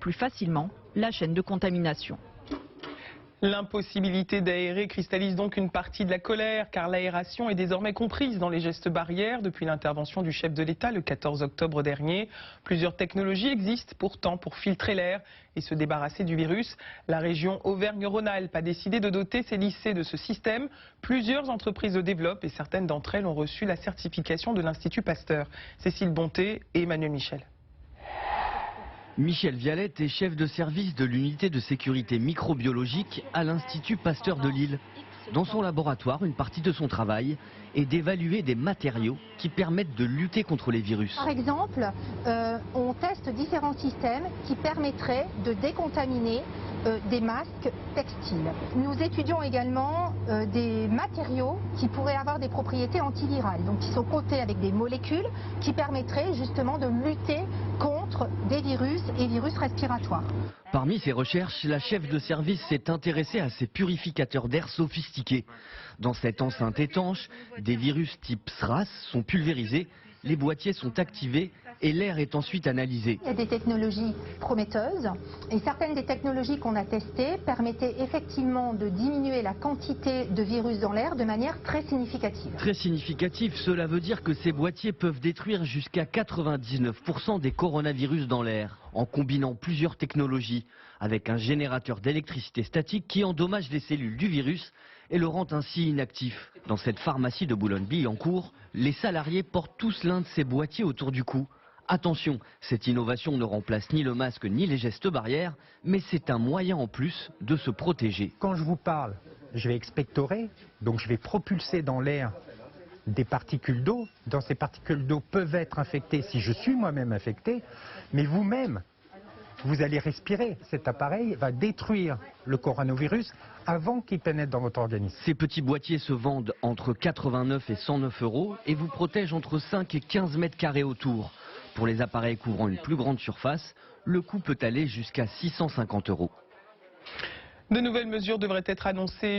plus facilement la chaîne de contamination. L'impossibilité d'aérer cristallise donc une partie de la colère, car l'aération est désormais comprise dans les gestes barrières depuis l'intervention du chef de l'État le 14 octobre dernier. Plusieurs technologies existent pourtant pour filtrer l'air et se débarrasser du virus. La région Auvergne-Rhône-Alpes a décidé de doter ses lycées de ce système. Plusieurs entreprises le développent et certaines d'entre elles ont reçu la certification de l'Institut Pasteur. Cécile Bonté et Emmanuel Michel. Michel Vialette est chef de service de l'unité de sécurité microbiologique à l'Institut Pasteur de Lille. Dans son laboratoire, une partie de son travail est d'évaluer des matériaux qui permettent de lutter contre les virus. Par exemple, on teste différents systèmes qui permettraient de décontaminer des masques textiles. Nous étudions également des matériaux qui pourraient avoir des propriétés antivirales, donc qui sont coatés avec des molécules qui permettraient justement de lutter contre des virus et virus respiratoires. Parmi ces recherches, la chef de service s'est intéressée à ces purificateurs d'air sophistiqués. Dans cette enceinte étanche, des virus type SRAS sont pulvérisés, les boîtiers sont activés et l'air est ensuite analysé. Il y a des technologies prometteuses et certaines des technologies qu'on a testées permettaient effectivement de diminuer la quantité de virus dans l'air de manière très significative. Très significatif, cela veut dire que ces boîtiers peuvent détruire jusqu'à 99% des coronavirus dans l'air, en combinant plusieurs technologies, avec un générateur d'électricité statique qui endommage les cellules du virus et le rend ainsi inactif. Dans cette pharmacie de Boulogne-Billancourt, les salariés portent tous l'un de ces boîtiers autour du cou. Attention, cette innovation ne remplace ni le masque ni les gestes barrières, mais c'est un moyen en plus de se protéger. Quand je vous parle, je vais expectorer, donc je vais propulser dans l'air des particules d'eau. Dans ces particules d'eau peuvent être infectées si je suis moi-même infecté, mais vous-même, vous allez respirer. Cet appareil va détruire le coronavirus avant qu'il pénètre dans votre organisme. Ces petits boîtiers se vendent entre 89 et 109 € et vous protègent entre 5 et 15 mètres carrés autour. Pour les appareils couvrant une plus grande surface, le coût peut aller jusqu'à 650 €. De nouvelles mesures devraient être annoncées